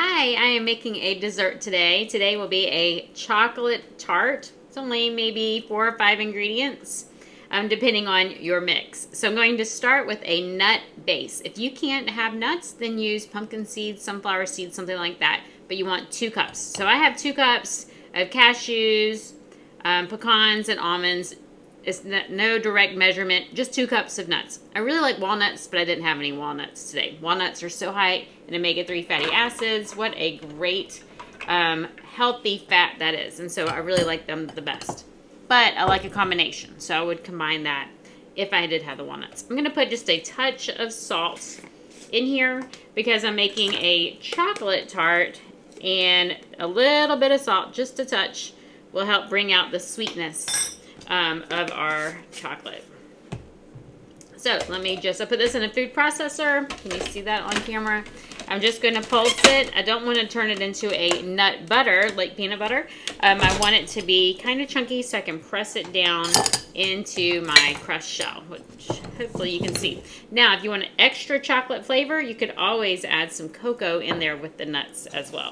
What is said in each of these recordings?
Hi, I am making a dessert today. Today will be a chocolate tart. It's only maybe 4 or 5 ingredients, depending on your mix. So I'm going to start with a nut base. If you can't have nuts, then use pumpkin seeds, sunflower seeds, something like that. But you want 2 cups. So I have 2 cups of cashews, pecans, and almonds. It's no direct measurement, just 2 cups of nuts. I really like walnuts, but I didn't have any walnuts today. Walnuts are so high in omega-3 fatty acids. What a great, healthy fat that is. And so I really like them the best. But I like a combination, so I would combine that if I did have the walnuts. I'm going to put just a touch of salt in here because I'm making a chocolate tart, and a little bit of salt, just a touch, will help bring out the sweetness of our chocolate. So let me I put this in a food processor. Can you see that on camera? I'm just going to pulse it. I don't want to turn it into a nut butter, like peanut butter. I want it to be kind of chunky so I can press it down into my crust shell, which hopefully you can see. Now, if you want an extra chocolate flavor, you could always add some cocoa in there with the nuts as well.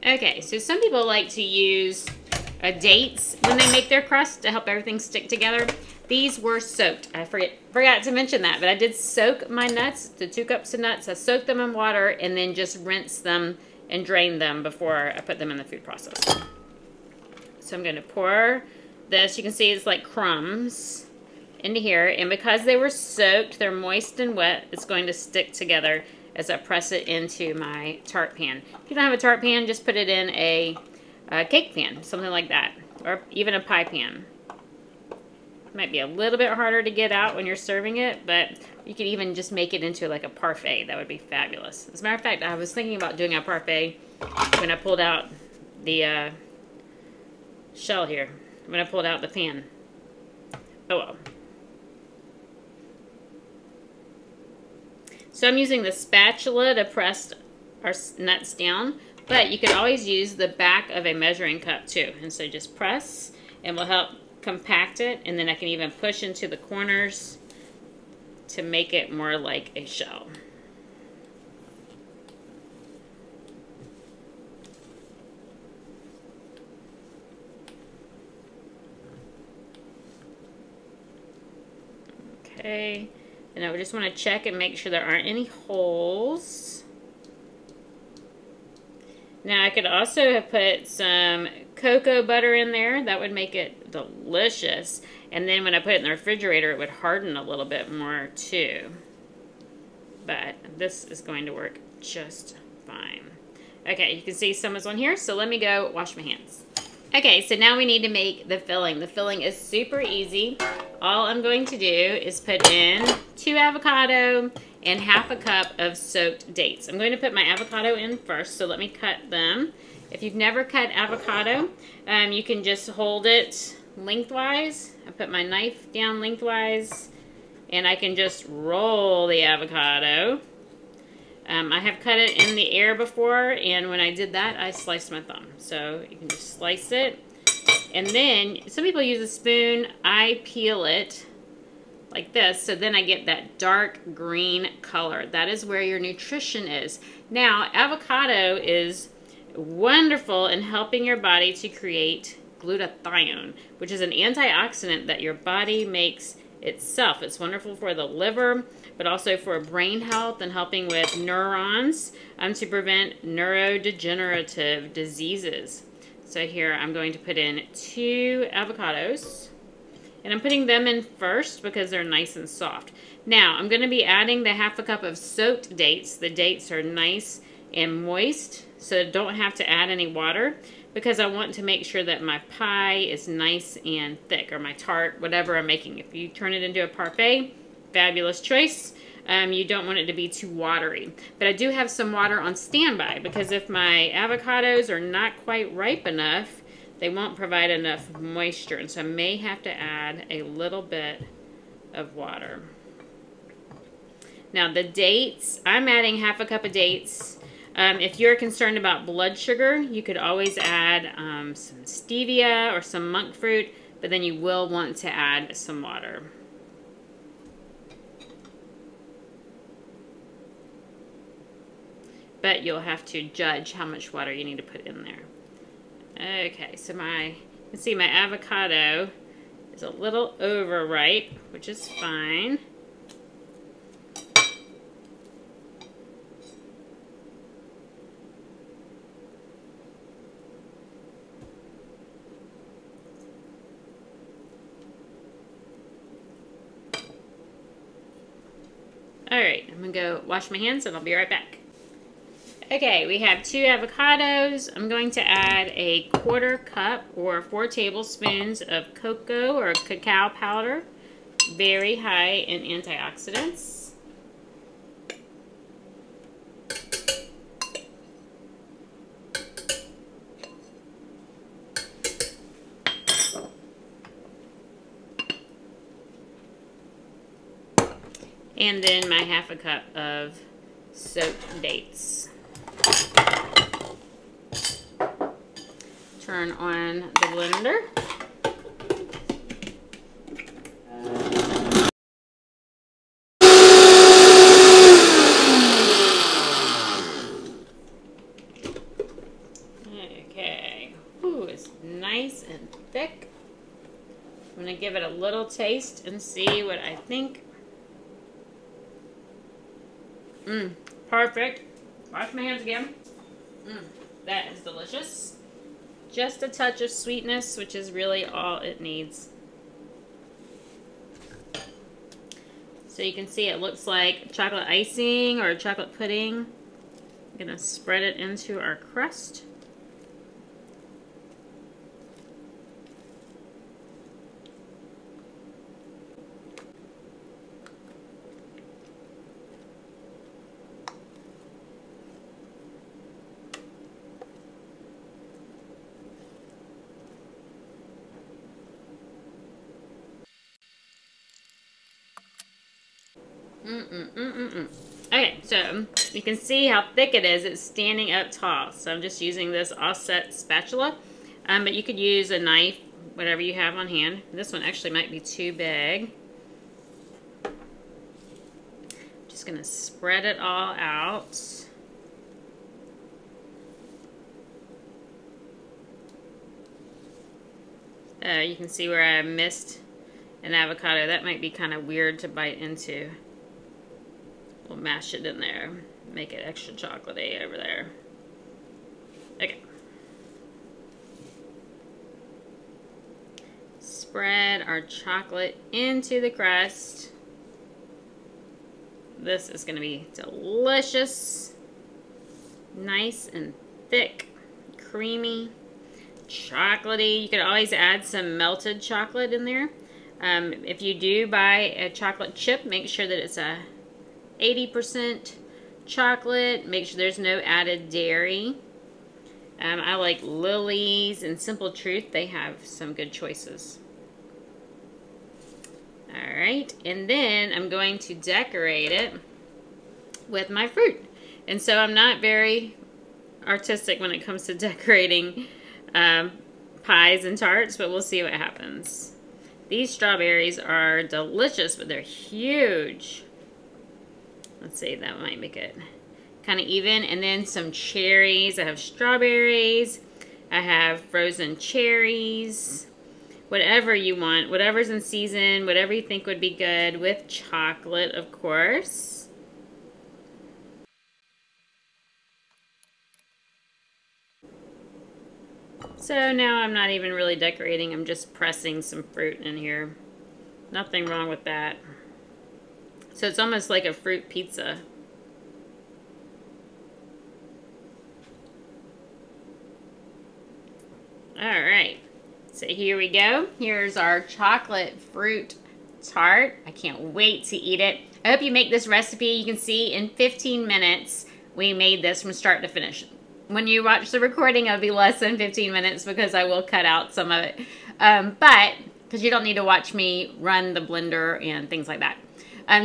Okay, so some people like to use dates when they make their crust to help everything stick together. These were soaked. I forgot to mention that, but I did soak my nuts, the 2 cups of nuts. I soaked them in water and then just rinsed them and drained them before I put them in the food processor. So I'm going to pour this. You can see it's like crumbs into here. And because they were soaked, they're moist and wet, it's going to stick together as I press it into my tart pan. If you don't have a tart pan, just put it in a cake pan, something like that, or even a pie pan. It might be a little bit harder to get out when you're serving it, but you could even just make it into like a parfait. That would be fabulous. As a matter of fact, I was thinking about doing a parfait when I pulled out the shell here, when I pulled out the pan. Oh well. So I'm using the spatula to press our nuts down, but you could always use the back of a measuring cup too. And so just press, and will help compact it, and then I can even push into the corners to make it more like a shell. Okay. And I would just want to check and make sure there aren't any holes. Now I could also have put some cocoa butter in there. That would make it delicious. And then when I put it in the refrigerator, it would harden a little bit more too. But this is going to work just fine. Okay, you can see some is on here, so let me go wash my hands. Okay, so now we need to make the filling. The filling is super easy. All I'm going to do is put in 2 avocado and half a cup of soaked dates. I'm going to put my avocado in first, so let me cut them. If you've never cut avocado, you can just hold it lengthwise. I put my knife down lengthwise, and I can just roll the avocado. I have cut it in the air before, and when I did that, I sliced my thumb. So you can just slice it. And then, some people use a spoon. I peel it like this, so then I get that dark green color. That is where your nutrition is. Now, avocado is wonderful in helping your body to create glutathione, which is an antioxidant that your body makes itself. It's wonderful for the liver, but also for brain health and helping with neurons to prevent neurodegenerative diseases. So here I'm going to put in 2 avocados, and I'm putting them in first because they're nice and soft. Now I'm going to be adding the half a cup of soaked dates. The dates are nice and moist, so I don't have to add any water because I want to make sure that my pie is nice and thick, or my tart, whatever I'm making. If you turn it into a parfait, fabulous choice. You don't want it to be too watery. But I do have some water on standby because if my avocados are not quite ripe enough, they won't provide enough moisture. And so I may have to add a little bit of water. Now the dates, I'm adding half a cup of dates. If you're concerned about blood sugar, you could always add some stevia or some monk fruit. but then you will want to add some water. But you'll have to judge how much water you need to put in there. Okay, so you can see my avocado is a little overripe, which is fine. All right, I'm gonna go wash my hands and I'll be right back. Okay, we have 2 avocados. I'm going to add a 1/4 cup or 4 tablespoons of cocoa or cacao powder, very high in antioxidants. And then my 1/2 cup of soaked dates. Turn on the blender. Okay. Ooh, it's nice and thick. I'm going to give it a little taste and see what I think. Perfect. Wash my hands again. That is delicious. Just a touch of sweetness, which is really all it needs. So you can see it looks like chocolate icing or chocolate pudding. I'm going to spread it into our crust. Okay, so you can see how thick it is. It's standing up tall. So I'm just using this offset spatula. But you could use a knife, whatever you have on hand. This one actually might be too big. Just going to spread it all out. You can see where I missed an avocado. That might be kind of weird to bite into. We'll mash it in there, make it extra chocolatey over there. Okay. Spread our chocolate into the crust. This is going to be delicious. Nice and thick, creamy, chocolatey. You could always add some melted chocolate in there. If you do buy a chocolate chip, make sure that it's a 80% chocolate. Make sure there's no added dairy. I like Lily's and Simple Truth. They have some good choices. Alright, and then I'm going to decorate it with my fruit. And so I'm not very artistic when it comes to decorating pies and tarts, but we'll see what happens. These strawberries are delicious, but they're huge. Let's see, that might make it kind of even. And then some cherries. I have strawberries. I have frozen cherries. Whatever you want. Whatever's in season. Whatever you think would be good. With chocolate, of course. So now I'm not even really decorating. I'm just pressing some fruit in here. Nothing wrong with that. So it's almost like a fruit pizza. Alright, so here we go. Here's our chocolate fruit tart. I can't wait to eat it. I hope you make this recipe. You can see in 15 minutes we made this from start to finish. When you watch the recording, it'll be less than 15 minutes because I will cut out some of it. But, because you don't need to watch me run the blender and things like that.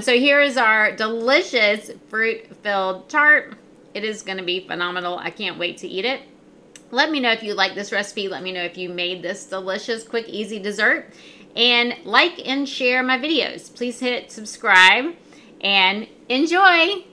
So here is our delicious fruit-filled tart. It is going to be phenomenal. I can't wait to eat it. Let me know if you like this recipe. Let me know if you made this delicious, quick, easy dessert. And like and share my videos. Please hit subscribe and enjoy.